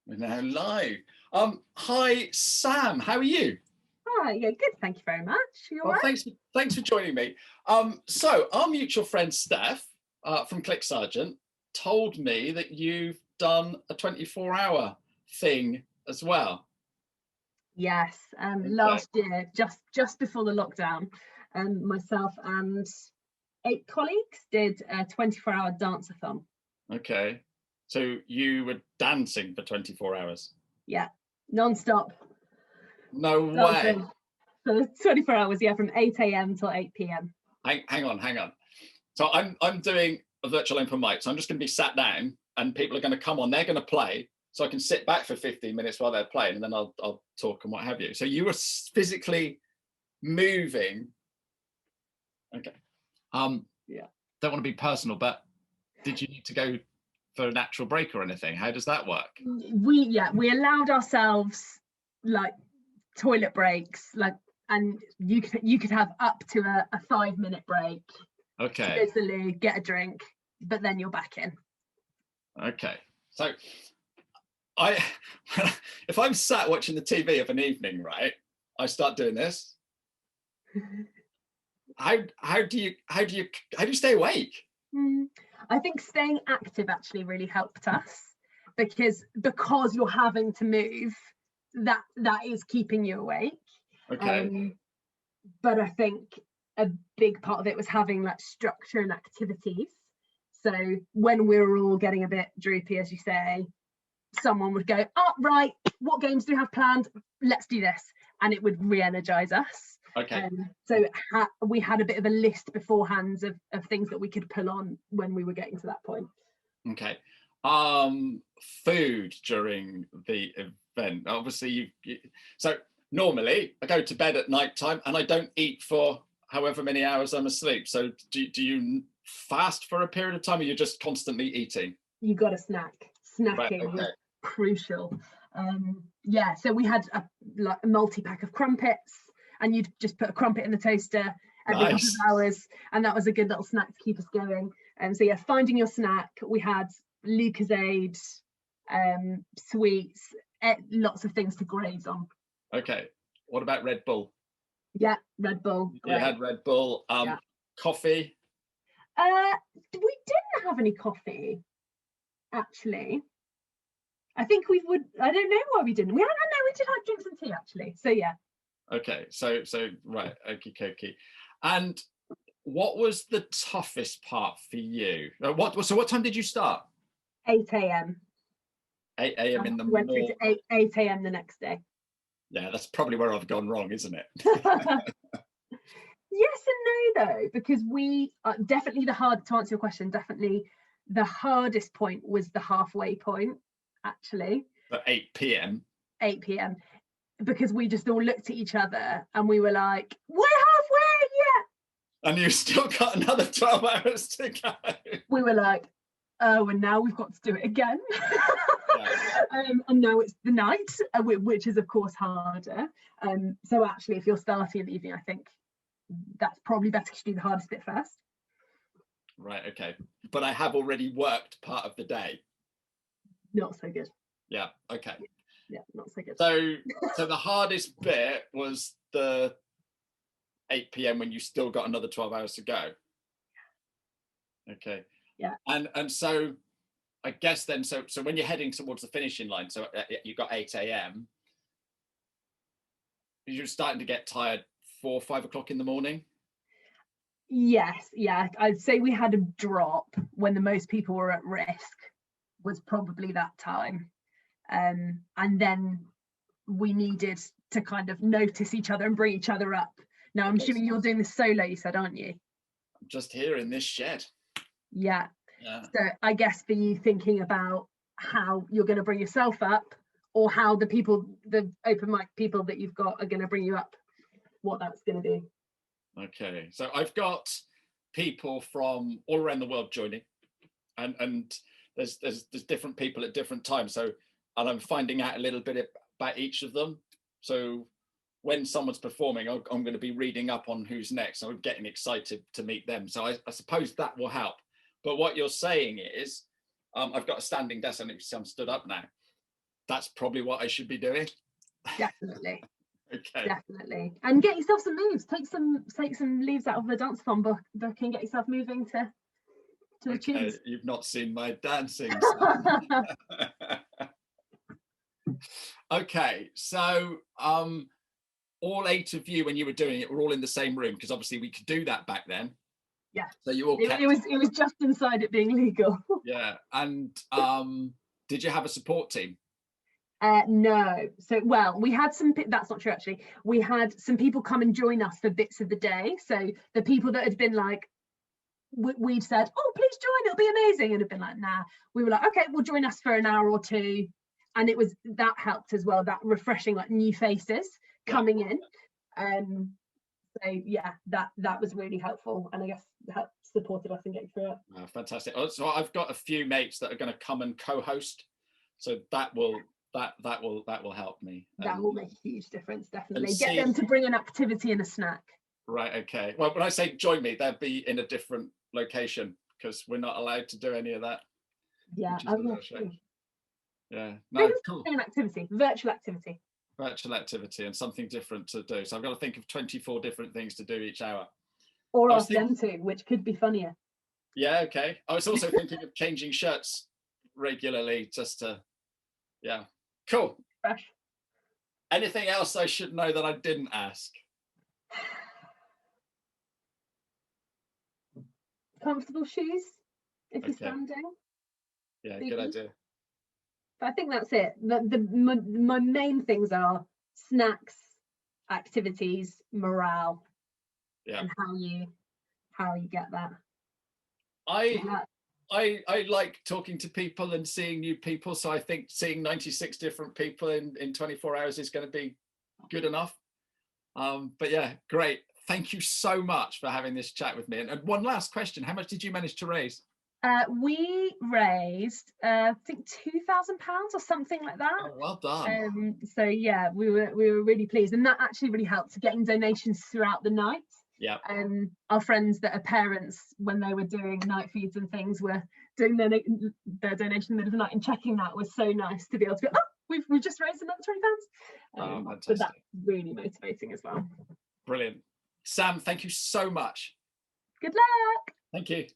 We're now live. Hi, Sam. How are you? Oh, yeah, good. Thank you very much. You all Well, right? thanks for joining me. So our mutual friend Steph from CLIC Sargent told me that you've done a 24-hour thing as well. Yes. Okay. Last year, just before the lockdown, myself and 8 colleagues did a 24-hour danceathon. Okay. So you were dancing for 24 hours? Yeah, non-stop. No way. So the 24 hours, yeah, from 8 a.m. till 8 p.m. Hang on. So I'm doing a virtual open mic. So I'm just going to be sat down and people are going to come on. They're going to play. So I can sit back for 15 minutes while they're playing, and then I'll talk and what have you. So you were physically moving. Okay. Yeah. Don't want to be personal, but did you need to go for a natural break or anything? How does that work? We allowed ourselves like toilet breaks, and you could have up to a 5-minute break. Okay. To go to the loo, get a drink, but then you're back in. Okay. So if I'm sat watching the TV of an evening, right, I start doing this. How do you stay awake? I think staying active actually really helped us because you're having to move, that is keeping you awake. Okay. But I think a big part of it was having like structure and activities. So when we were all getting a bit droopy, as you say, someone would go, oh, right, what games do you have planned? Let's do this. And it would re-energize us. Okay. So we had a bit of a list beforehand of things that we could pull on when we were getting to that point. Okay. Food during the event. Obviously, so normally I go to bed at night time and I don't eat for however many hours I'm asleep. So do you fast for a period of time, or you're just constantly eating? You got to snack. Snacking Right, okay. was crucial. So we had a multi-pack of crumpets, and you'd just put a crumpet in the toaster every couple of hours, and that was a good little snack to keep us going. So yeah, finding your snack. We had Lucozade, sweets, lots of things to graze on. Okay. What about Red Bull? Yeah, Red Bull. You had Red Bull. Yeah. Coffee? We didn't have any coffee, actually. I think I don't know why we didn't. We did have drinks and tea, actually. So yeah. Okay, so right, okie dokie. And what was the toughest part for you? What time did you start? 8 a.m. 8 a.m. in the went morning. through to 8 a.m. the next day. Yeah, that's probably where I've gone wrong, isn't it? Yes and no, though, because we definitely to answer your question, definitely the hardest point was the halfway point, actually. At 8 p.m. 8 p.m. Because we just all looked at each other and we were like, we're halfway, yeah. And you've still got another 12 hours to go. We were like, oh, and now we've got to do it again. Yeah. And now it's the night, which is of course harder. So actually, if you're starting in the evening, I think that's probably better to do the hardest bit first. Right, okay. But I have already worked part of the day. Not so good. Yeah, okay. Yeah, not so good. So the hardest bit was the 8 p.m. when you still got another 12 hours to go. Okay. Yeah. And so I guess then, so when you're heading towards the finishing line, so you got 8 a.m., you're starting to get tired 4 or 5 o'clock in the morning? Yes, yeah. I'd say we had a drop when the most people were at risk, was probably that time. And then we needed to kind of notice each other and bring each other up. Now, I'm assuming you're doing this solo, you said, aren't you? I'm just here in this shed. Yeah. So I guess for you, thinking about how you're going to bring yourself up, or how the open mic people that you've got are going to bring you up, what that's going to be. Okay, so I've got people from all around the world joining, and there's different people at different times. So, and I'm finding out a little bit about each of them. So when someone's performing, I'm going to be reading up on who's next. So I'm getting excited to meet them. So I suppose that will help. But what you're saying is, I've got a standing desk, and I'm stood up now. that's probably what I should be doing. Definitely. Okay. Definitely. And get yourself some moves. Take some leaves out of the danceathon book and get yourself moving to the tunes. You've not seen my dancing. Okay, so all 8 of you, when you were doing it, were all in the same room, because obviously we could do that back then. Yeah. So you all kept... it was just inside it being legal. Yeah. And did you have a support team? No. So, well, we had some, that's not true actually. We had some people come and join us for bits of the day. So the people that had been like, we'd said, oh, please join, it'll be amazing. And had been like, nah. We were like, okay, we'll join us for an hour or two. And that helped as well, that refreshing, like, new faces coming in. So yeah, that was really helpful, and I guess that supported us in getting through it. Oh, fantastic. So I've got a few mates that are going to come and co-host, so that will help me. That will make a huge difference, definitely. Get them to bring an activity and a snack. Right, okay. Well, when I say join me, they'll be in a different location, because we're not allowed to do any of that. Yeah. Yeah. No, cool. An activity, virtual activity. Virtual activity and something different to do. So I've got to think of 24 different things to do each hour. Or ask them to, which could be funnier. Yeah, okay. I was also thinking of changing shirts regularly, just to, yeah. Cool. Fresh. Anything else I should know that I didn't ask? Comfortable shoes if you're standing. Yeah, good idea. But I think that's it. My main things are snacks, activities, morale, and how you get that. I like talking to people and seeing new people, so I think seeing 96 different people in 24 hours is going to be good enough. But yeah, great. Thank you so much for having this chat with me. And one last question: how much did you manage to raise? We raised, I think, £2,000 or something like that. Oh, well done. So yeah, we were really pleased, and that actually really helped getting donations throughout the night. Yeah. Our friends that are parents, when they were doing night feeds and things, were doing their donation in the middle of the night, and checking that was so nice to be able to go, oh, we've just raised another £20. Fantastic. But that's really motivating as well. Brilliant. Sam, thank you so much. Good luck. Thank you.